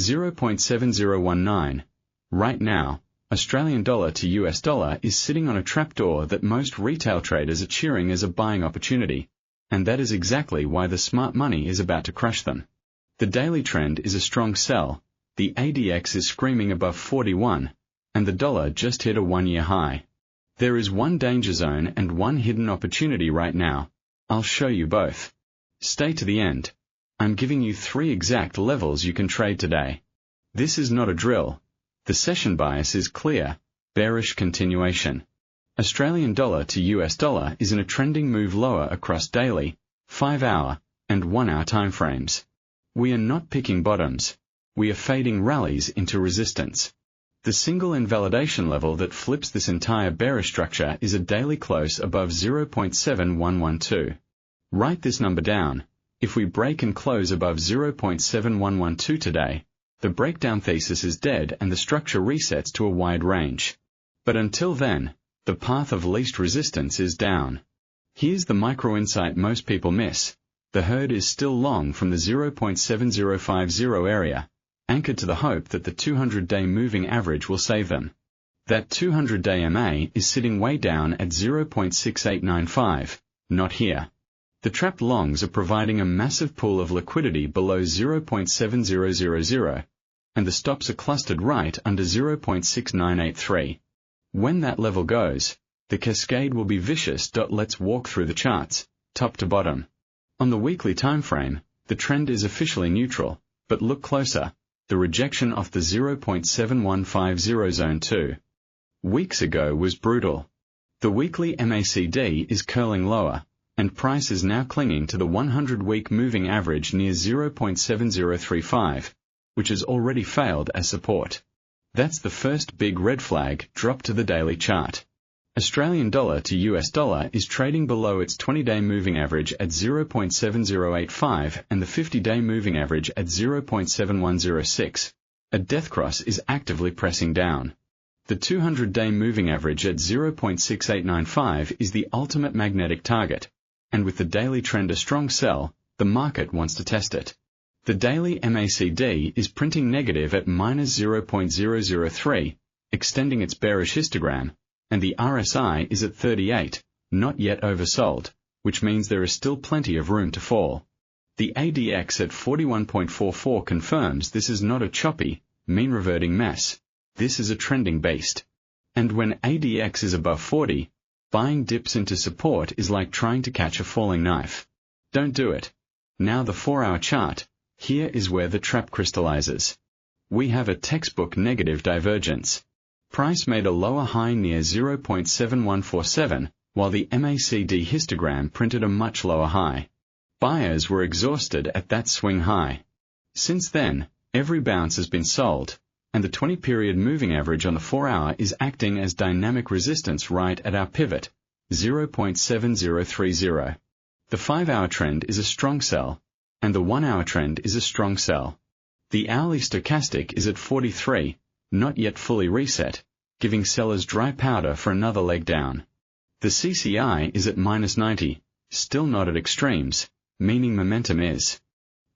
0.7019. Right now, Australian dollar to US dollar is sitting on a trapdoor that most retail traders are cheering as a buying opportunity, and that is exactly why the smart money is about to crush them. The daily trend is a strong sell, the ADX is screaming above 41, and the dollar just hit a one-year high. There is one danger zone and one hidden opportunity right now. I'll show you both. Stay to the end. I'm giving you 3 exact levels you can trade today. This is not a drill. The session bias is clear, bearish continuation. Australian dollar to US dollar is in a trending move lower across daily, 5-hour, and 1-hour timeframes. We are not picking bottoms. We are fading rallies into resistance. The single invalidation level that flips this entire bearish structure is a daily close above 0.7112. Write this number down. If we break and close above 0.7112 today, the breakdown thesis is dead and the structure resets to a wide range. But until then, the path of least resistance is down. Here's the micro insight most people miss. The herd is still long from the 0.7050 area, anchored to the hope that the 200-day moving average will save them. That 200-day MA is sitting way down at 0.6895, not here. The trapped longs are providing a massive pool of liquidity below 0.7000, and the stops are clustered right under 0.6983. When that level goes, the cascade will be vicious. Let's walk through the charts, top to bottom. On the weekly time frame, the trend is officially neutral, but look closer, the rejection off the 0.7150 zone 2 weeks ago was brutal. The weekly MACD is curling lower, and price is now clinging to the 100-week moving average near 0.7035, which has already failed as support. That's the first big red flag drop to the daily chart. Australian dollar to US dollar is trading below its 20-day moving average at 0.7085 and the 50-day moving average at 0.7106. A death cross is actively pressing down. The 200-day moving average at 0.6895 is the ultimate magnetic target, and with the daily trend a strong sell, the market wants to test it. The daily MACD is printing negative at -0.003, extending its bearish histogram, and the RSI is at 38, not yet oversold, which means there is still plenty of room to fall. The ADX at 41.44 confirms this is not a choppy, mean-reverting mess. This is a trending beast. And when ADX is above 40, buying dips into support is like trying to catch a falling knife. Don't do it. Now the 4-hour chart. Here is where the trap crystallizes. We have a textbook negative divergence. Price made a lower high near 0.7147, while the MACD histogram printed a much lower high. Buyers were exhausted at that swing high. Since then, every bounce has been sold, and the 20-period moving average on the 4-hour is acting as dynamic resistance right at our pivot, 0.7030. The 5-hour trend is a strong sell, and the 1-hour trend is a strong sell. The hourly stochastic is at 43, not yet fully reset, giving sellers dry powder for another leg down. The CCI is at -90, still not at extremes, meaning momentum is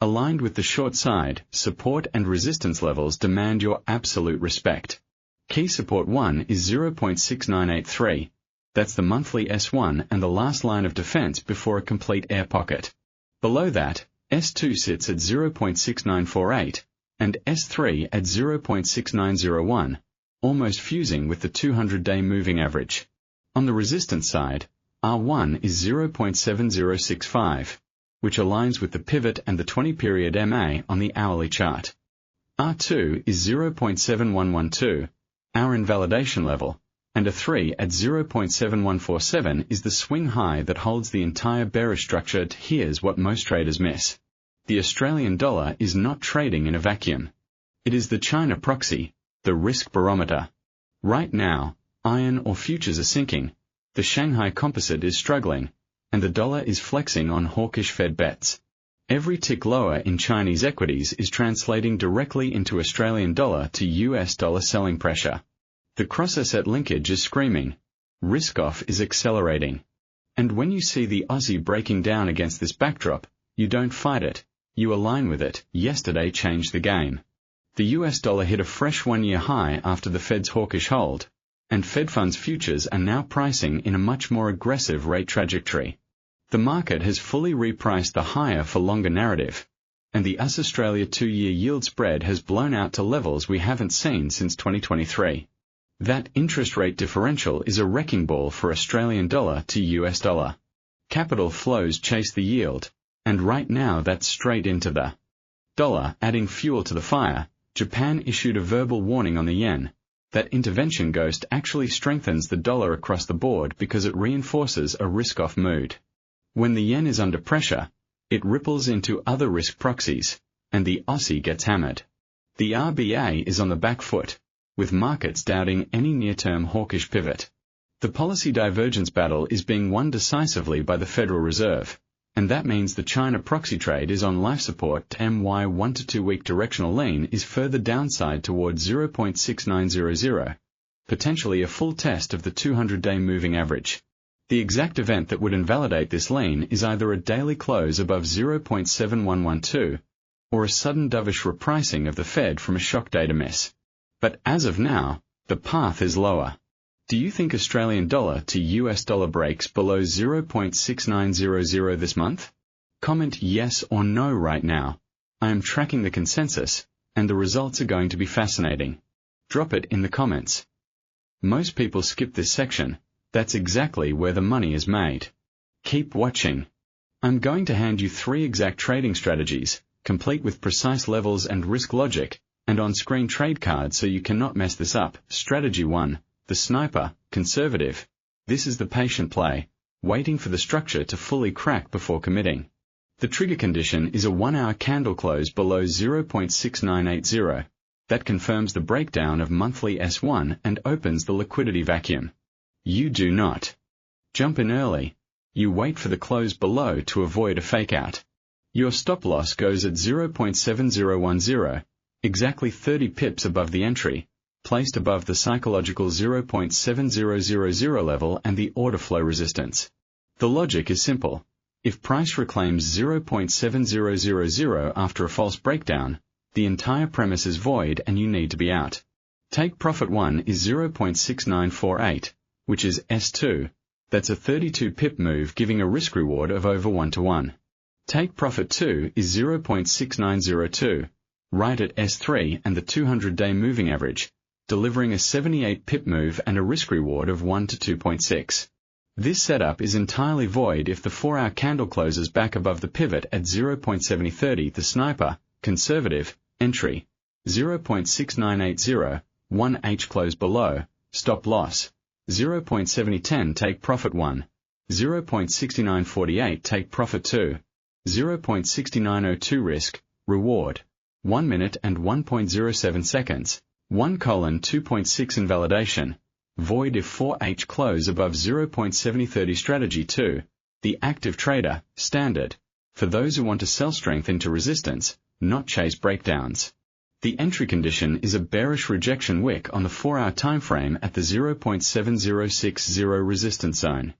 aligned with the short side. Support and resistance levels demand your absolute respect. Key support 1 is 0.6983. That's the monthly S1 and the last line of defense before a complete air pocket. Below that, S2 sits at 0.6948, and S3 at 0.6901, almost fusing with the 200-day moving average. On the resistance side, R1 is 0.7065, which aligns with the pivot and the 20-period MA on the hourly chart. R2 is 0.7112, our invalidation level, and a 3 at 0.7147 is the swing high that holds the entire bearish structure. Here's what most traders miss. The Australian dollar is not trading in a vacuum. It is the China proxy, the risk barometer. Right now, iron ore futures are sinking, the Shanghai composite is struggling, and the dollar is flexing on hawkish Fed bets. Every tick lower in Chinese equities is translating directly into Australian dollar to US dollar selling pressure. The cross-asset linkage is screaming. Risk-off is accelerating. And when you see the Aussie breaking down against this backdrop, you don't fight it, you align with it. Yesterday changed the game. The US dollar hit a fresh one-year high after the Fed's hawkish hold, and Fed funds futures are now pricing in a much more aggressive rate trajectory. The market has fully repriced the higher for longer narrative, and the US Australia 2-year yield spread has blown out to levels we haven't seen since 2023. That interest rate differential is a wrecking ball for Australian dollar to US dollar. Capital flows chase the yield, and right now that's straight into the dollar. Adding fuel to the fire, Japan issued a verbal warning on the yen. That intervention ghost actually strengthens the dollar across the board because it reinforces a risk-off mood. When the yen is under pressure, it ripples into other risk proxies, and the Aussie gets hammered. The RBA is on the back foot, with markets doubting any near-term hawkish pivot. The policy divergence battle is being won decisively by the Federal Reserve, and that means the China proxy trade is on life support to MY 1 to 2 week directional lean is further downside towards 0.6900, potentially a full test of the 200-day moving average. The exact event that would invalidate this lean is either a daily close above 0.7112, or a sudden dovish repricing of the Fed from a shock data miss. But as of now, the path is lower. Do you think Australian dollar to US dollar breaks below 0.6900 this month? Comment yes or no right now. I am tracking the consensus, and the results are going to be fascinating. Drop it in the comments. Most people skip this section. That's exactly where the money is made. Keep watching. I'm going to hand you 3 exact trading strategies, complete with precise levels and risk logic, and on-screen trade cards so you cannot mess this up. Strategy 1. The sniper, conservative. This is the patient play, waiting for the structure to fully crack before committing. The trigger condition is a 1-hour candle close below 0.6980. That confirms the breakdown of monthly S1 and opens the liquidity vacuum. You do not jump in early. You wait for the close below to avoid a fake out. Your stop loss goes at 0.7010, exactly 30 pips above the entry, placed above the psychological 0.7000 level and the order flow resistance. The logic is simple. If price reclaims 0.7000 after a false breakdown, the entire premise is void and you need to be out. Take profit 1 is 0.6948, which is S2. That's a 32 pip move giving a risk reward of over 1 to 1. Take profit 2 is 0.6902, right at S3 and the 200-day moving average, delivering a 78 pip move and a risk reward of 1 to 2.6. This setup is entirely void if the 4-hour candle closes back above the pivot at 0.7030. The sniper, conservative, entry, 0.6980, 1H close below, stop loss, 0.7010 take profit 1, 0.6948 take profit 2, 0.6902 risk, reward, 1 minute and 1.07 seconds. 1:2.6 invalidation, void if 4H close above 0.7030. Strategy 2, the active trader, standard, for those who want to sell strength into resistance, not chase breakdowns. The entry condition is a bearish rejection wick on the 4-hour timeframe at the 0.7060 resistance zone.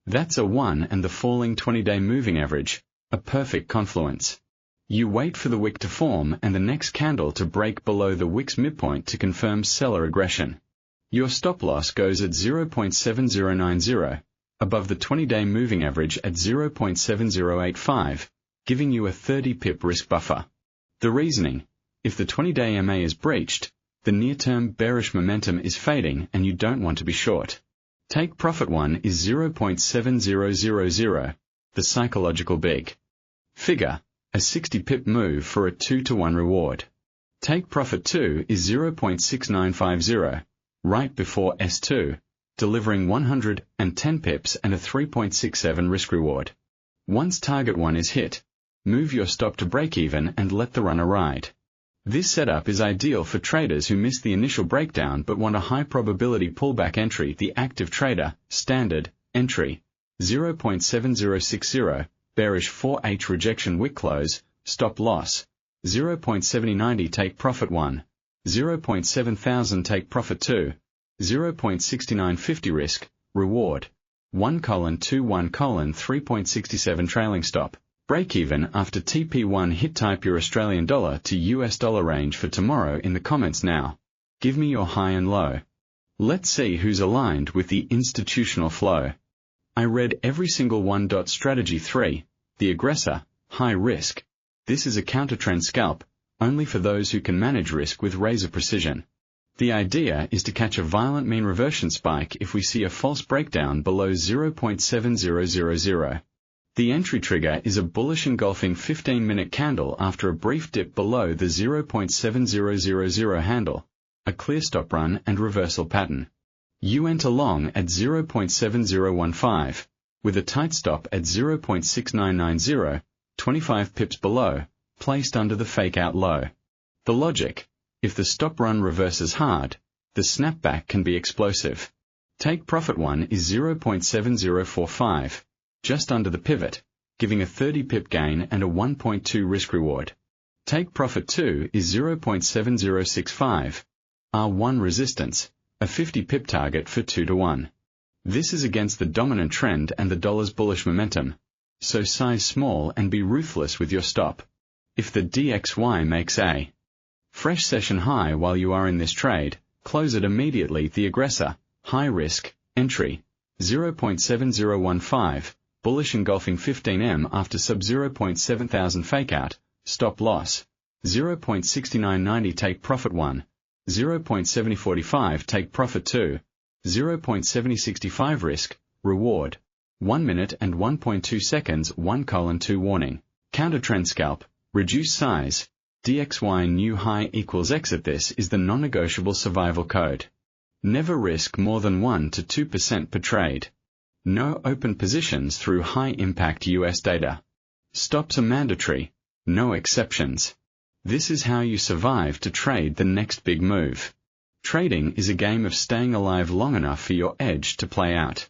That's a 1 and the falling 20-day moving average, a perfect confluence. You wait for the wick to form and the next candle to break below the wick's midpoint to confirm seller aggression. Your stop loss goes at 0.7090, above the 20-day moving average at 0.7085, giving you a 30 pip risk buffer. The reasoning: if the 20-day MA is breached, the near-term bearish momentum is fading and you don't want to be short. Take profit 1 is 0.7000, the psychological big figure, a 60 pip move for a 2-to-1 reward. Take profit 2 is 0.6950, right before S2, delivering 110 pips and a 3.67 risk reward. Once target 1 is hit, move your stop to break even and let the runner ride. This setup is ideal for traders who miss the initial breakdown but want a high probability pullback entry. The active trader, standard, entry, 0.7060, bearish 4H rejection wick close, stop loss, 0.7090 take profit 1, 0.7000 take profit 2, 0.6950 risk, reward, 1:2 1:3.67 trailing stop. Break-even after TP1 hit. Type your Australian dollar to US dollar range for tomorrow in the comments now. Give me your high and low. Let's see who's aligned with the institutional flow. I read every single one. Strategy 3, the aggressor, high risk. This is a counter-trend scalp, only for those who can manage risk with razor precision. The idea is to catch a violent mean reversion spike if we see a false breakdown below 0.7000. The entry trigger is a bullish engulfing 15-minute candle after a brief dip below the 0.7000 handle, a clear stop run and reversal pattern. You enter long at 0.7015, with a tight stop at 0.6990, 25 pips below, placed under the fake-out low. The logic: if the stop run reverses hard, the snapback can be explosive. Take profit 1 is 0.7045, just under the pivot, giving a 30 pip gain and a 1.2 risk reward. Take profit 2 is 0.7065, R1 resistance, a 50 pip target for 2 to 1. This is against the dominant trend and the dollar's bullish momentum, so size small and be ruthless with your stop. If the DXY makes a fresh session high while you are in this trade, close it immediately. The aggressor, high risk, entry, 0.7015, bullish engulfing 15M after sub 0.7000 fakeout, stop loss, 0.6990. Take profit 1, 0.7045. Take profit 2, 0.7065 risk, reward, 1 minute and 1.2 seconds 1:2 warning. Counter-trend scalp, reduce size, DXY new high equals exit. This is the non-negotiable survival code. Never risk more than 1 to 2% per trade. No open positions through high-impact US data. Stops are mandatory, no exceptions. This is how you survive to trade the next big move. Trading is a game of staying alive long enough for your edge to play out.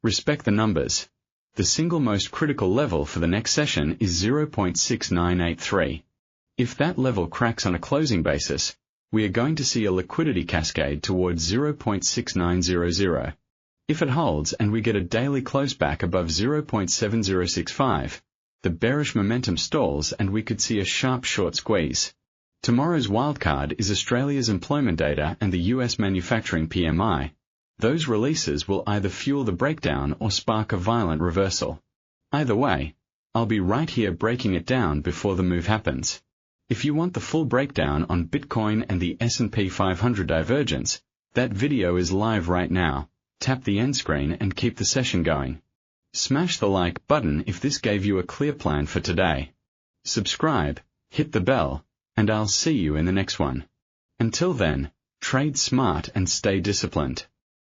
Respect the numbers. The single most critical level for the next session is 0.6983. If that level cracks on a closing basis, we are going to see a liquidity cascade towards 0.6900. If it holds and we get a daily close back above 0.7065, the bearish momentum stalls and we could see a sharp short squeeze. Tomorrow's wildcard is Australia's employment data and the US manufacturing PMI. Those releases will either fuel the breakdown or spark a violent reversal. Either way, I'll be right here breaking it down before the move happens. If you want the full breakdown on Bitcoin and the S&P 500 divergence, that video is live right now. Tap the end screen and keep the session going. Smash the like button if this gave you a clear plan for today. Subscribe, hit the bell, and I'll see you in the next one. Until then, trade smart and stay disciplined.